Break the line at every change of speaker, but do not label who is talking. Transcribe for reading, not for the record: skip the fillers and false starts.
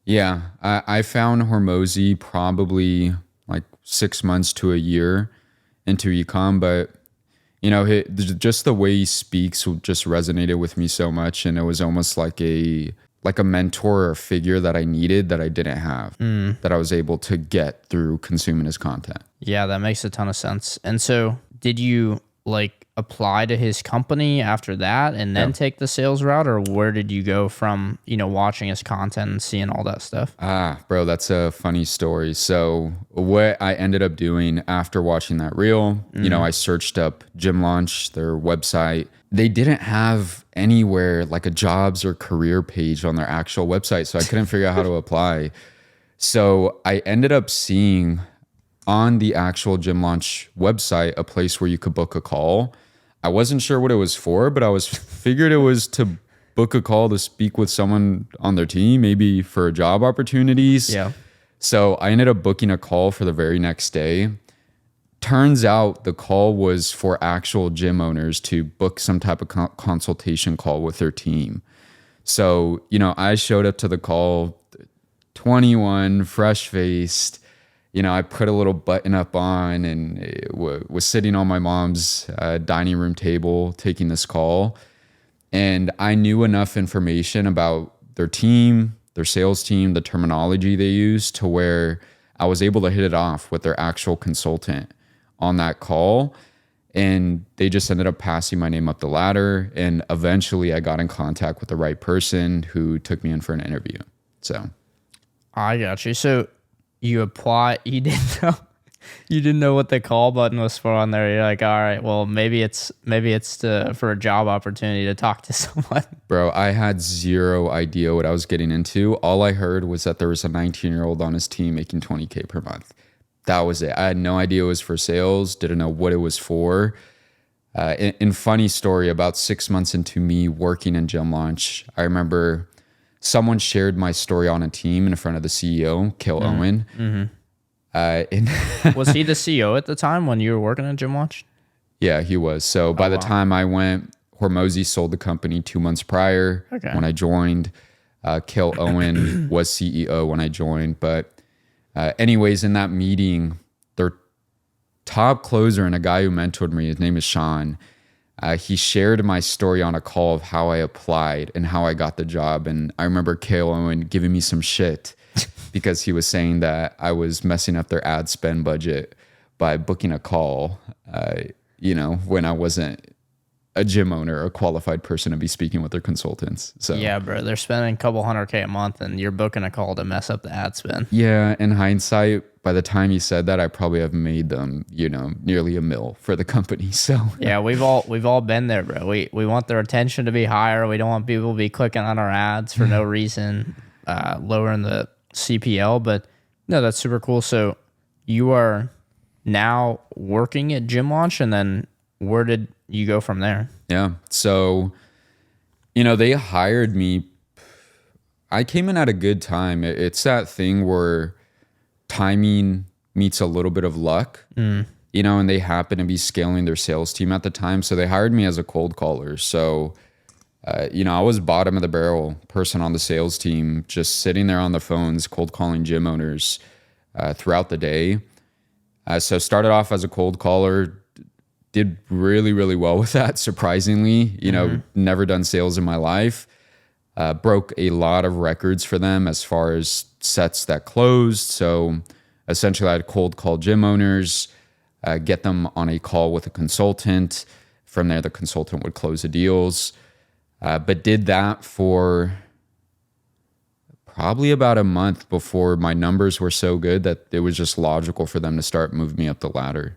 Yeah, I found Hormozi probably like 6 months to a year into ecom, but just the way he speaks just resonated with me so much, and it was almost like a mentor or figure that I needed that I didn't have, that I was able to get through consuming his content.
Yeah, that makes a ton of sense. And so, did you like apply to his company after that and then
Yeah.
take the sales route, or where did you go from, watching his content and seeing all that stuff?
Bro, that's a funny story. So what I ended up doing after watching that reel, I searched up Gym Launch, their website. They didn't have anywhere like a jobs or career page on their actual website, so I couldn't figure out how to apply. So I ended up seeing on the actual Gym Launch website a place where you could book a call. I wasn't sure what it was for, but I was figured it was to book a call to speak with someone on their team, maybe for job opportunities.
Yeah.
So I ended up booking a call for the very next day. Turns out the call was for actual gym owners to book some type of consultation call with their team. So, I showed up to the call, 21, fresh faced. I put a little button up on and was sitting on my mom's dining room table taking this call. And I knew enough information about their team, their sales team, the terminology they use, to where I was able to hit it off with their actual consultant on that call. And they just ended up passing my name up the ladder. And eventually I got in contact with the right person who took me in for an interview. So
I got you. So you apply, you didn't know what the call button was for on there. You're like, all right, well, maybe it's for a job opportunity to talk to someone.
Bro, I had zero idea what I was getting into. All I heard was that there was a 19-year-old on his team making $20K per month. That was it. I had no idea it was for sales, didn't know what it was for. In funny story, about 6 months into me working in Gym Launch, I remember someone shared my story on a team in front of the CEO, Kelley.
Was he the CEO at the time when you were working at Gym Launch?
Yeah, he was. So by the time I went, Hormozi sold the company 2 months prior when I joined. Kelley was CEO when I joined. But anyways, in that meeting, their top closer and a guy who mentored me, his name is Sean, he shared my story on a call of how I applied and how I got the job. And I remember Kelley giving me some shit because he was saying that I was messing up their ad spend budget by booking a call, when I wasn't a gym owner or a qualified person to be speaking with their consultants. So
yeah, bro, they're spending a couple $100K a month and you're booking a call to mess up the ad spend.
Yeah, in hindsight, by the time he said that, I probably have made them, nearly $1 million for the company. So
yeah, we've all been there, bro. We want their attention to be higher. We don't want people to be clicking on our ads for no reason, lowering the CPL. But no, that's super cool. So you are now working at Gym Launch, and then where did you go from there?
Yeah. So, they hired me. I came in at a good time. It's that thing where timing meets a little bit of luck, and they happen to be scaling their sales team at the time. So they hired me as a cold caller. So, I was bottom of the barrel person on the sales team, just sitting there on the phones, cold calling gym owners throughout the day. So started off as a cold caller, did really, really well with that, surprisingly. Never done sales in my life. Broke a lot of records for them as far as sets that closed. So essentially I'd cold call gym owners, get them on a call with a consultant. From there, the consultant would close the deals. But did that for probably about a month before my numbers were so good that it was just logical for them to start moving me up the ladder.